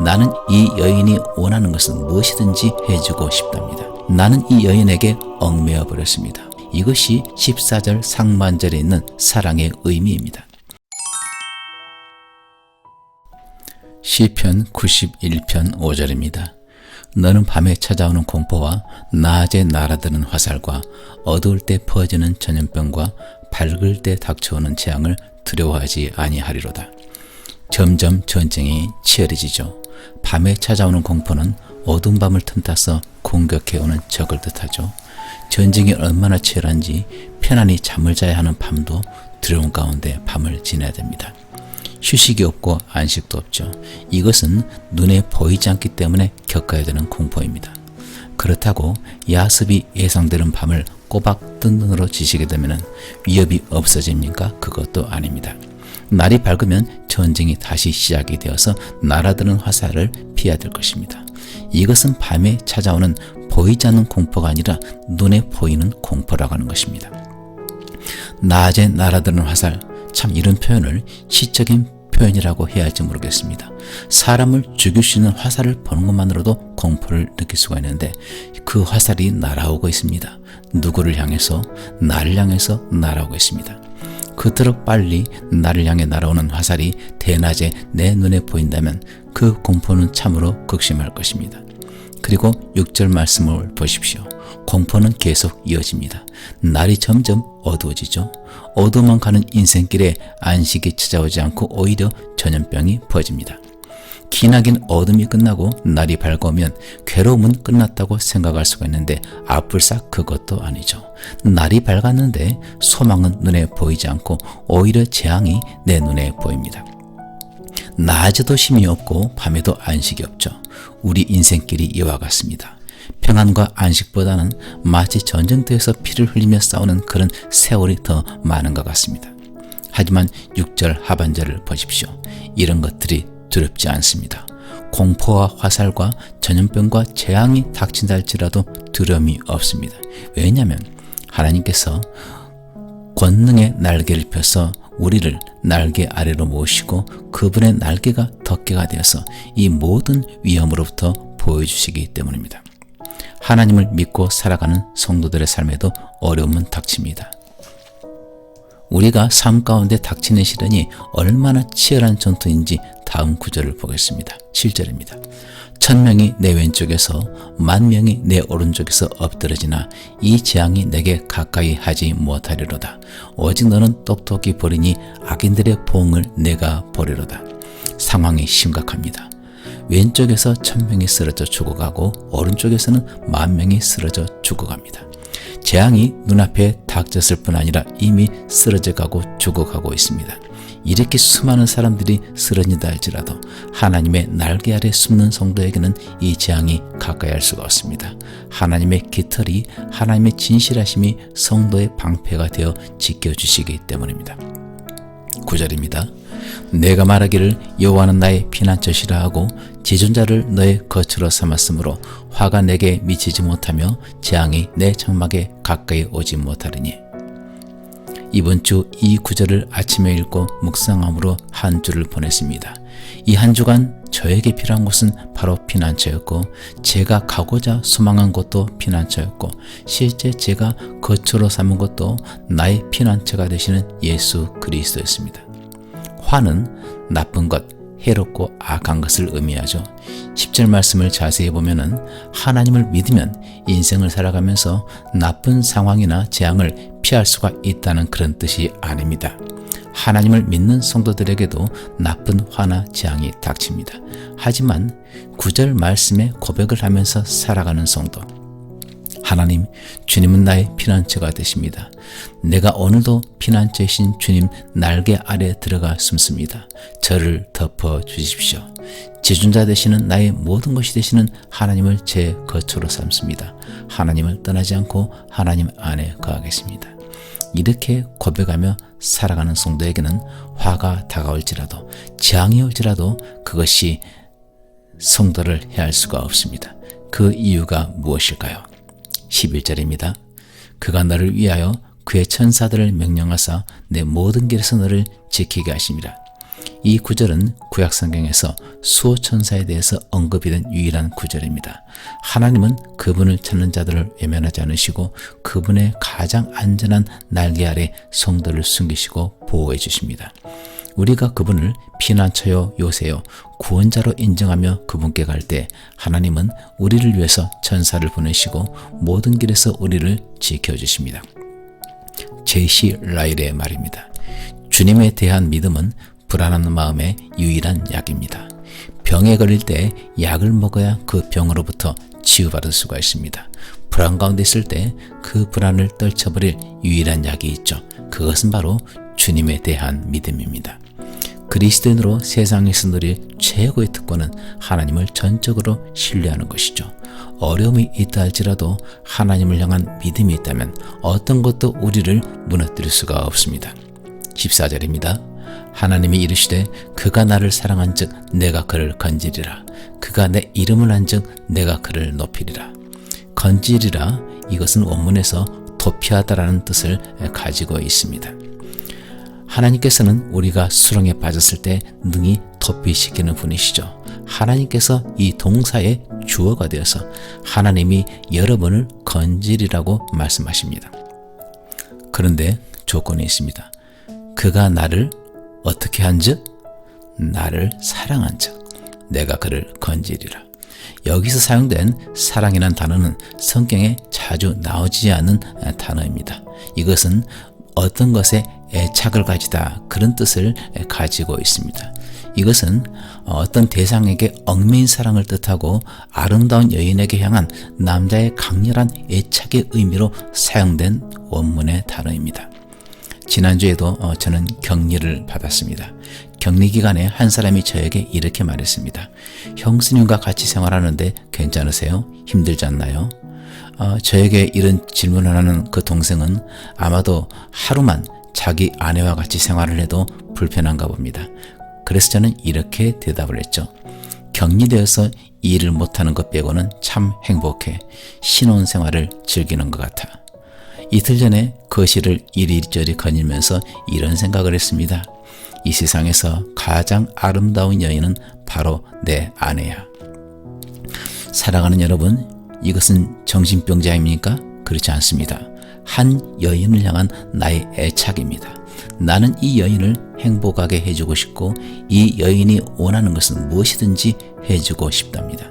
나는 이 여인이 원하는 것은 무엇이든지 해주고 싶답니다. 나는 이 여인에게 얽매여 버렸습니다. 이것이 14절 상반절에 있는 사랑의 의미입니다. 시편 91편 5절입니다. 너는 밤에 찾아오는 공포와 낮에 날아드는 화살과 어두울 때 퍼지는 전염병과 밝을 때 닥쳐오는 재앙을 두려워하지 아니하리로다. 점점 전쟁이 치열해지죠. 밤에 찾아오는 공포는 어두운 밤을 틈타서 공격해오는 적을 뜻하죠. 전쟁이 얼마나 치열한지 편안히 잠을 자야 하는 밤도 두려움 가운데 밤을 지내야 됩니다. 휴식이 없고 안식도 없죠. 이것은 눈에 보이지 않기 때문에 겪어야 되는 공포입니다. 그렇다고 야습이 예상되는 밤을 꼬박 뜬 눈으로 지시게 되면 위협이 없어집니까? 그것도 아닙니다. 날이 밝으면 전쟁이 다시 시작이 되어서 날아드는 화살을 피해야 될 것입니다. 이것은 밤에 찾아오는 보이지 않는 공포가 아니라 눈에 보이는 공포라고 하는 것입니다. 낮에 날아드는 화살, 참 이런 표현을 시적인 표현이라고 해야 할지 모르겠습니다. 사람을 죽일 수 있는 화살을 보는 것만으로도 공포를 느낄 수가 있는데 그 화살이 날아오고 있습니다. 누구를 향해서? 나를 향해서 날아오고 있습니다. 그토록 빨리 나를 향해 날아오는 화살이 대낮에 내 눈에 보인다면 그 공포는 참으로 극심할 것입니다. 그리고 6절 말씀을 보십시오. 공포는 계속 이어집니다. 날이 점점 어두워지죠. 어두움만 가는 인생길에 안식이 찾아오지 않고 오히려 전염병이 퍼집니다. 기나긴 어둠이 끝나고 날이 밝아오면 괴로움은 끝났다고 생각할 수가 있는데 아뿔싹 그것도 아니죠. 날이 밝았는데 소망은 눈에 보이지 않고 오히려 재앙이 내 눈에 보입니다. 낮에도 쉼이 없고 밤에도 안식이 없죠. 우리 인생길이 이와 같습니다. 평안과 안식보다는 마치 전쟁터에서 피를 흘리며 싸우는 그런 세월이 더 많은 것 같습니다. 하지만 6절 하반절을 보십시오. 이런 것들이 두렵지 않습니다. 공포와 화살과 전염병과 재앙이 닥친다 할지라도 두려움이 없습니다. 왜냐하면 하나님께서 권능의 날개를 펴서 우리를 날개 아래로 모시고 그분의 날개가 덮개가 되어서 이 모든 위험으로부터 보여주시기 때문입니다. 하나님을 믿고 살아가는 성도들의 삶에도 어려움은 닥칩니다. 우리가 삶 가운데 닥치는 시련이 얼마나 치열한 전투인지 다음 구절을 보겠습니다. 7절입니다. 1000명이 내 왼쪽에서 10,000명이 내 오른쪽에서 엎드러지나 이 재앙이 내게 가까이 하지 못하리로다. 오직 너는 똑똑히 보리니 악인들의 보응을 내가 보리로다. 상황이 심각합니다. 왼쪽에서 1000명이 쓰러져 죽어가고 오른쪽에서는 10,000명이 쓰러져 죽어갑니다. 재앙이 눈앞에 닥쳤을 뿐 아니라 이미 쓰러져가고 죽어가고 있습니다. 이렇게 수많은 사람들이 쓰러진다 할지라도 하나님의 날개 아래 숨는 성도에게는 이 재앙이 가까이 할 수가 없습니다. 하나님의 깃털이, 하나님의 진실하심이 성도의 방패가 되어 지켜주시기 때문입니다. 9절입니다. 내가 말하기를 여호와는 나의 피난처시라 하고 지존자를 너의 거처로 삼았으므로 화가 내게 미치지 못하며 재앙이 내 장막에 가까이 오지 못하리니. 이번 주 이 구절을 아침에 읽고 묵상함으로 한 주를 보냈습니다. 이 한 주간 저에게 필요한 곳은 바로 피난처였고 제가 가고자 소망한 곳도 피난처였고 실제 제가 거처로 삼은 곳도 나의 피난처가 되시는 예수 그리스도였습니다. 화는 나쁜 것, 해롭고 악한 것을 의미하죠. 10절 말씀을 자세히 보면은 하나님을 믿으면 인생을 살아가면서 나쁜 상황이나 재앙을 피할 수가 있다는 그런 뜻이 아닙니다. 하나님을 믿는 성도들에게도 나쁜 화나 재앙이 닥칩니다. 하지만 9절 말씀에 고백을 하면서 살아가는 성도, 하나님, 주님은 나의 피난처가 되십니다. 내가 오늘도 피난처이신 주님 날개 아래 들어가 숨습니다. 저를 덮어 주십시오. 지존자 되시는 나의 모든 것이 되시는 하나님을 제 거처로 삼습니다. 하나님을 떠나지 않고 하나님 안에 거하겠습니다. 이렇게 고백하며 살아가는 성도에게는 화가 다가올지라도 재앙이 올지라도 그것이 성도를 해할 수가 없습니다. 그 이유가 무엇일까요? 11절입니다. 그가 너를 위하여 그의 천사들을 명령하사 내 모든 길에서 너를 지키게 하심이라. 이 구절은 구약성경에서 수호천사에 대해서 언급이 된 유일한 구절입니다. 하나님은 그분을 찾는 자들을 외면하지 않으시고 그분의 가장 안전한 날개 아래 성도를 숨기시고 보호해 주십니다. 우리가 그분을 피난처요 요새요 구원자로 인정하며 그분께 갈 때 하나님은 우리를 위해서 천사를 보내시고 모든 길에서 우리를 지켜주십니다. 제시 라일의 말입니다. 주님에 대한 믿음은 불안한 마음의 유일한 약입니다. 병에 걸릴 때 약을 먹어야 그 병으로부터 치유받을 수가 있습니다. 불안 가운데 있을 때 그 불안을 떨쳐버릴 유일한 약이 있죠. 그것은 바로 주님에 대한 믿음입니다. 그리스도인으로 세상에서 누릴 최고의 특권은 하나님을 전적으로 신뢰하는 것이죠. 어려움이 있다 할지라도 하나님을 향한 믿음이 있다면 어떤 것도 우리를 무너뜨릴 수가 없습니다. 14절입니다. 하나님이 이르시되 그가 나를 사랑한즉 내가 그를 건지리라. 그가 내 이름을 한즉 내가 그를 높이리라. 건지리라, 이것은 원문에서 도피하다라는 뜻을 가지고 있습니다. 하나님께서는 우리가 수렁에 빠졌을 때 능히 도피시키는 분이시죠. 하나님께서 이 동사의 주어가 되어서 하나님이 여러분을 건지리라고 말씀하십니다. 그런데 조건이 있습니다. 그가 나를 어떻게 한즉? 나를 사랑한즉 내가 그를 건지리라. 여기서 사용된 사랑이란 단어는 성경에 자주 나오지 않는 단어입니다. 이것은 어떤 것에 애착을 가지다, 그런 뜻을 가지고 있습니다. 이것은 어떤 대상에게 얽매인 사랑을 뜻하고 아름다운 여인에게 향한 남자의 강렬한 애착의 의미로 사용된 원문의 단어입니다. 지난주에도 저는 격리를 받았습니다. 격리 기간에 한 사람이 저에게 이렇게 말했습니다. 형수님과 같이 생활하는데 괜찮으세요? 힘들지 않나요? 저에게 이런 질문을 하는 그 동생은 아마도 하루만 자기 아내와 같이 생활을 해도 불편한가 봅니다. 그래서 저는 이렇게 대답을 했죠. 격리되어서 일을 못하는 것 빼고는 참 행복해. 신혼생활을 즐기는 것 같아. 이틀 전에 거실을 이리저리 거닐면서 이런 생각을 했습니다. 이 세상에서 가장 아름다운 여인은 바로 내 아내야. 사랑하는 여러분, 이것은 정신병자입니까? 그렇지 않습니다. 한 여인을 향한 나의 애착입니다. 나는 이 여인을 행복하게 해주고 싶고 이 여인이 원하는 것은 무엇이든지 해주고 싶답니다.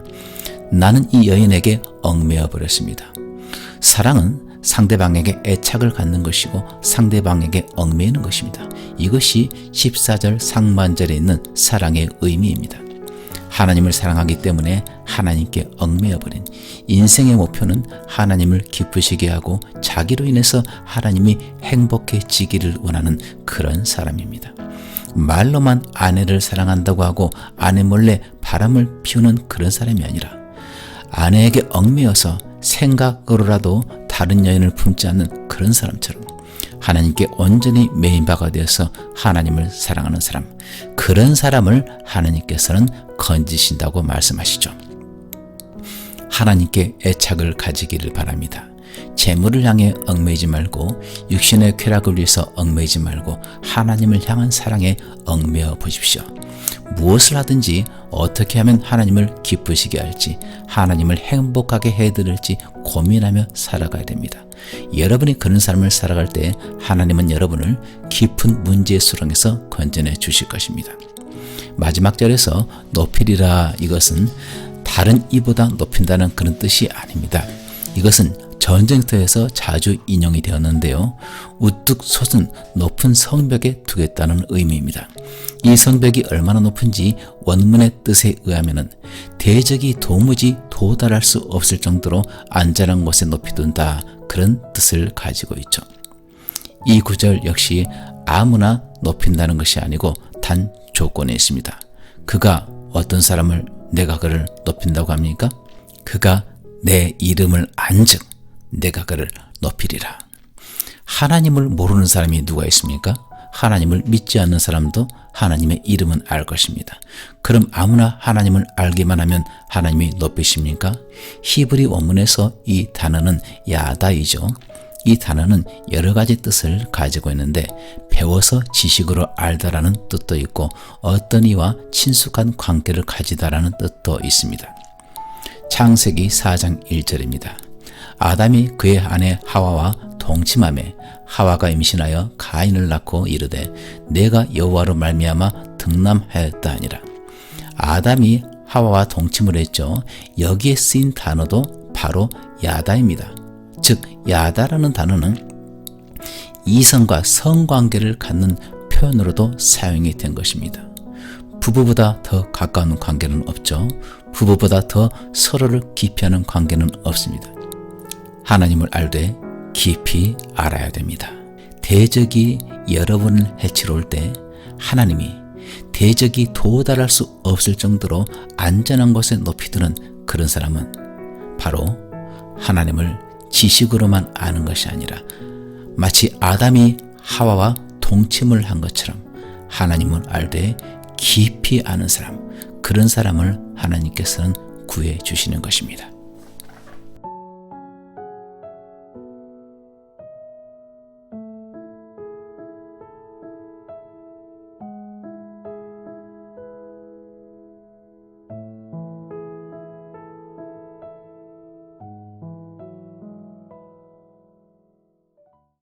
나는 이 여인에게 얽매여 버렸습니다. 사랑은 상대방에게 애착을 갖는 것이고 상대방에게 얽매이는 것입니다. 이것이 14절 상반절에 있는 사랑의 의미입니다. 하나님을 사랑하기 때문에 하나님께 얽매여버린 인생의 목표는 하나님을 기쁘시게 하고 자기로 인해서 하나님이 행복해지기를 원하는 그런 사람입니다. 말로만 아내를 사랑한다고 하고 아내 몰래 바람을 피우는 그런 사람이 아니라 아내에게 얽매여서 생각으로라도 다른 여인을 품지 않는 그런 사람처럼 하나님께 온전히 매인바가 되어서 하나님을 사랑하는 사람, 그런 사람을 하나님께서는 건지신다고 말씀하시죠. 하나님께 애착을 가지기를 바랍니다. 재물을 향해 얽매이지 말고 육신의 쾌락을 위해서 얽매이지 말고 하나님을 향한 사랑에 얽매여 보십시오. 무엇을 하든지 어떻게 하면 하나님을 기쁘시게 할지, 하나님을 행복하게 해드릴지 고민하며 살아가야 됩니다. 여러분이 그런 삶을 살아갈 때 하나님은 여러분을 깊은 문제의 수렁에서 건져내 주실 것입니다. 마지막 절에서 높이리라, 이것은 다른 이보다 높인다는 그런 뜻이 아닙니다. 이것은 전쟁터에서 자주 인용이 되었는데요. 우뚝 솟은 높은 성벽에 두겠다는 의미입니다. 이 성벽이 얼마나 높은지 원문의 뜻에 의하면 대적이 도무지 도달할 수 없을 정도로 안전한 곳에 높이 둔다, 그런 뜻을 가지고 있죠. 이 구절 역시 아무나 높인다는 것이 아니고 단 조건이 있습니다. 그가 어떤 사람을 내가 그를 높인다고 합니까? 그가 내 이름을 안즉 내가 그를 높이리라. 하나님을 모르는 사람이 누가 있습니까? 하나님을 믿지 않는 사람도 하나님의 이름은 알 것입니다. 그럼 아무나 하나님을 알기만 하면 하나님이 높이십니까? 히브리 원문에서 이 단어는 야다이죠. 이 단어는 여러 가지 뜻을 가지고 있는데 배워서 지식으로 알다라는 뜻도 있고 어떤 이와 친숙한 관계를 가지다라는 뜻도 있습니다. 창세기 4장 1절입니다. 아담이 그의 아내 하와와 동침하매 하와가 임신하여 가인을 낳고 이르되 내가 여호와로 말미암아 등남하였다 하니라. 아담이 하와와 동침을 했죠. 여기에 쓰인 단어도 바로 야다입니다. 즉 야다라는 단어는 이성과 성관계를 갖는 표현으로도 사용이 된 것입니다. 부부보다 더 가까운 관계는 없죠. 부부보다 더 서로를 깊이 하는 관계는 없습니다. 하나님을 알되 깊이 알아야 됩니다. 대적이 여러분을 해치러 올 때 하나님이 대적이 도달할 수 없을 정도로 안전한 곳에 높이 두는 그런 사람은 바로 하나님을 지식으로만 아는 것이 아니라 마치 아담이 하와와 동침을 한 것처럼 하나님을 알되 깊이 아는 사람, 그런 사람을 하나님께서는 구해 주시는 것입니다.